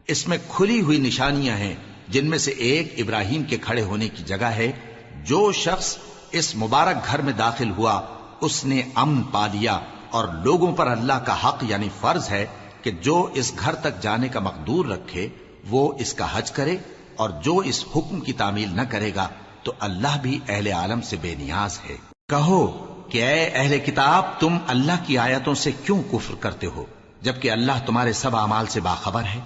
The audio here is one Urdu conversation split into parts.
اس میں کھلی ہوئی نشانیاں ہیں، جن میں سے ایک ابراہیم کے کھڑے ہونے کی جگہ ہے۔ جو شخص اس مبارک گھر میں داخل ہوا اس نے امن پا لیا، اور لوگوں پر اللہ کا حق یعنی فرض ہے کہ جو اس گھر تک جانے کا مقدور رکھے وہ اس کا حج کرے، اور جو اس حکم کی تعمیل نہ کرے گا تو اللہ بھی اہل عالم سے بے نیاز ہے۔ کہو کہ اے اہل کتاب، تم اللہ کی آیتوں سے کیوں کفر کرتے ہو جبکہ اللہ تمہارے سب اعمال سے باخبر ہے؟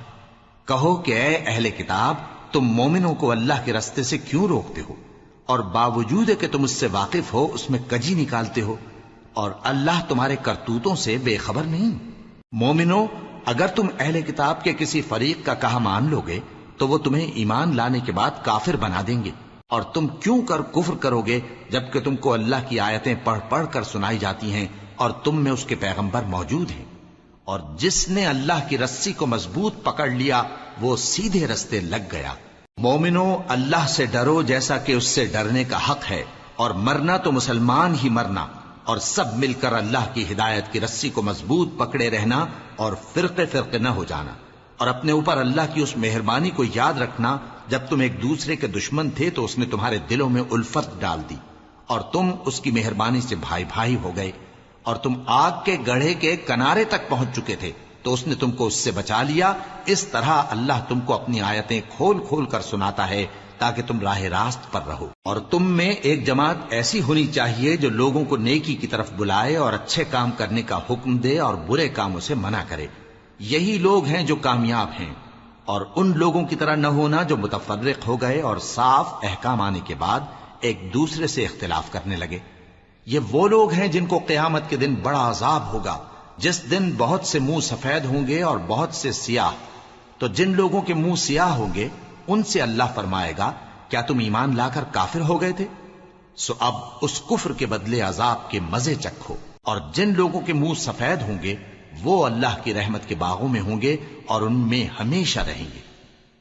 کہو کہ اے اہل کتاب، تم مومنوں کو اللہ کے رستے سے کیوں روکتے ہو، اور باوجود کہ تم اس سے واقف ہو اس میں کجی نکالتے ہو، اور اللہ تمہارے کرتوتوں سے بے خبر نہیں؟ مومنو، اگر تم اہل کتاب کے کسی فریق کا کہا مان لو گے تو وہ تمہیں ایمان لانے کے بعد کافر بنا دیں گے، اور تم کیوں کر کفر کرو گے جبکہ تم کو اللہ کی آیتیں پڑھ پڑھ کر سنائی جاتی ہیں اور تم میں اس کے پیغمبر موجود ہیں؟ اور جس نے اللہ کی رسی کو مضبوط پکڑ لیا وہ سیدھے رستے لگ گیا۔ مومنو، اللہ سے ڈرو جیسا کہ اس سے ڈرنے کا حق ہے، اور مرنا تو مسلمان ہی مرنا، اور سب مل کر اللہ کی ہدایت کی رسی کو مضبوط پکڑے رہنا اور فرقے فرقے نہ ہو جانا، اور اپنے اوپر اللہ کی اس مہربانی کو یاد رکھنا جب تم ایک دوسرے کے دشمن تھے تو اس نے تمہارے دلوں میں الفت ڈال دی اور تم اس کی مہربانی سے بھائی بھائی ہو گئے، اور تم آگ کے گڑھے کے کنارے تک پہنچ چکے تھے تو اس نے تم کو اس سے بچا لیا۔ اس طرح اللہ تم کو اپنی آیتیں کھول کھول کر سناتا ہے تاکہ تم راہ راست پر رہو۔ اور تم میں ایک جماعت ایسی ہونی چاہیے جو لوگوں کو نیکی کی طرف بلائے اور اچھے کام کرنے کا حکم دے اور برے کاموں سے منع کرے۔ یہی لوگ ہیں جو کامیاب ہیں، اور ان لوگوں کی طرح نہ ہونا جو متفرق ہو گئے اور صاف احکام آنے کے بعد ایک دوسرے سے اختلاف کرنے لگے۔ یہ وہ لوگ ہیں جن کو قیامت کے دن بڑا عذاب ہوگا، جس دن بہت سے منہ سفید ہوں گے اور بہت سے سیاہ۔ تو جن لوگوں کے منہ سیاہ ہوں گے ان سے اللہ فرمائے گا، کیا تم ایمان لا کر کافر ہو گئے تھے؟ سو اب اس کفر کے بدلے عذاب کے مزے چکھو۔ اور جن لوگوں کے منہ سفید ہوں گے وہ اللہ کی رحمت کے باغوں میں ہوں گے اور ان میں ہمیشہ رہیں گے۔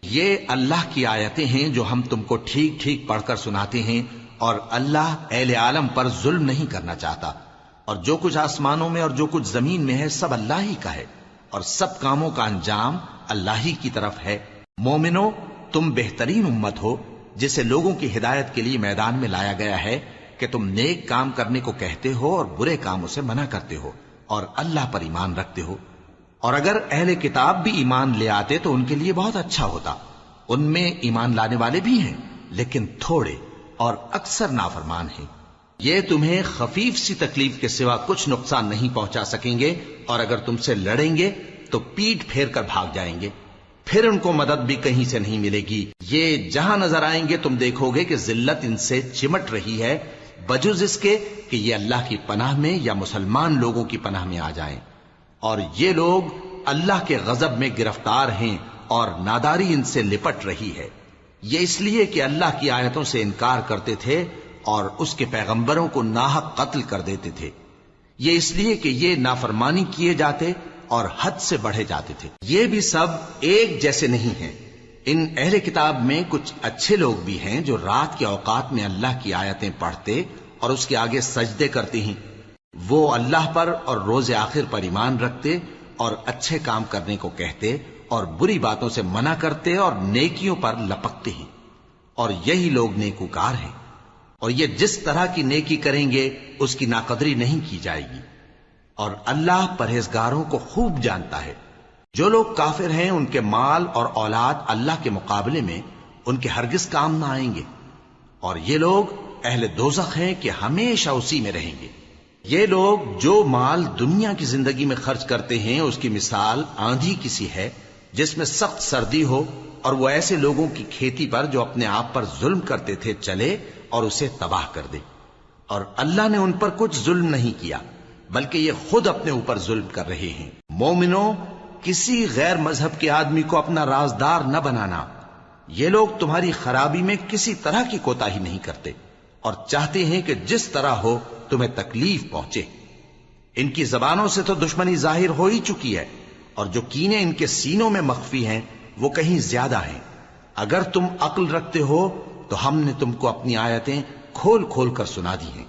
یہ اللہ کی آیتیں ہیں جو ہم تم کو ٹھیک ٹھیک پڑھ کر سناتے ہیں، اور اللہ اہل عالم پر ظلم نہیں کرنا چاہتا، اور جو کچھ آسمانوں میں اور جو کچھ زمین میں ہے سب اللہ ہی کا ہے، اور سب کاموں کا انجام اللہ ہی کی طرف ہے۔ مومنو، تم بہترین امت ہو جسے لوگوں کی ہدایت کے لیے میدان میں لایا گیا ہے کہ تم نیک کام کرنے کو کہتے ہو اور برے کاموں سے منع کرتے ہو اور اللہ پر ایمان رکھتے ہو۔ اور اگر اہل کتاب بھی ایمان لے آتے تو ان کے لیے بہت اچھا ہوتا، ان میں ایمان لانے والے بھی ہیں لیکن تھوڑے اور اکثر نافرمان ہیں۔ یہ تمہیں خفیف سی تکلیف کے سوا کچھ نقصان نہیں پہنچا سکیں گے، اور اگر تم سے لڑیں گے تو پیٹ پھیر کر بھاگ جائیں گے، پھر ان کو مدد بھی کہیں سے نہیں ملے گی۔ یہ جہاں نظر آئیں گے تم دیکھو گے کہ ذلت ان سے چمٹ رہی ہے، بجز اس کے کہ یہ اللہ کی پناہ میں یا مسلمان لوگوں کی پناہ میں آ جائیں۔ اور یہ لوگ اللہ کے غضب میں گرفتار ہیں اور ناداری ان سے لپٹ رہی ہے۔ یہ اس لیے کہ اللہ کی آیتوں سے انکار کرتے تھے اور اس کے پیغمبروں کو ناحق قتل کر دیتے تھے۔ یہ اس لیے کہ یہ نافرمانی کیے جاتے اور حد سے بڑھے جاتے تھے۔ یہ بھی سب ایک جیسے نہیں ہیں۔ ان اہل کتاب میں کچھ اچھے لوگ بھی ہیں جو رات کے اوقات میں اللہ کی آیتیں پڑھتے اور اس کے آگے سجدے کرتے ہیں۔ وہ اللہ پر اور روز آخر پر ایمان رکھتے اور اچھے کام کرنے کو کہتے اور بری باتوں سے منع کرتے اور نیکیوں پر لپکتے ہیں، اور یہی لوگ نیکوکار ہیں۔ اور یہ جس طرح کی نیکی کریں گے اس کی ناقدری نہیں کی جائے گی، اور اللہ پرہیزگاروں کو خوب جانتا ہے۔ جو لوگ کافر ہیں ان کے مال اور اولاد اللہ کے مقابلے میں ان کے ہرگز کام نہ آئیں گے، اور یہ لوگ اہل دوزخ ہیں کہ ہمیشہ اسی میں رہیں گے۔ یہ لوگ جو مال دنیا کی زندگی میں خرچ کرتے ہیں اس کی مثال آندھی کسی ہے جس میں سخت سردی ہو اور وہ ایسے لوگوں کی کھیتی پر جو اپنے آپ پر ظلم کرتے تھے چلے اور اسے تباہ کر دے۔ اور اللہ نے ان پر کچھ ظلم نہیں کیا بلکہ یہ خود اپنے اوپر ظلم کر رہے ہیں۔ مومنو، کسی غیر مذہب کے آدمی کو اپنا رازدار نہ بنانا۔ یہ لوگ تمہاری خرابی میں کسی طرح کی کوتاہی نہیں کرتے اور چاہتے ہیں کہ جس طرح ہو تمہیں تکلیف پہنچے۔ ان کی زبانوں سے تو دشمنی ظاہر ہو ہی چکی ہے، اور جو کینے ان کے سینوں میں مخفی ہیں وہ کہیں زیادہ ہیں۔ اگر تم عقل رکھتے ہو تو ہم نے تم کو اپنی آیتیں کھول کھول کر سنا دی ہیں۔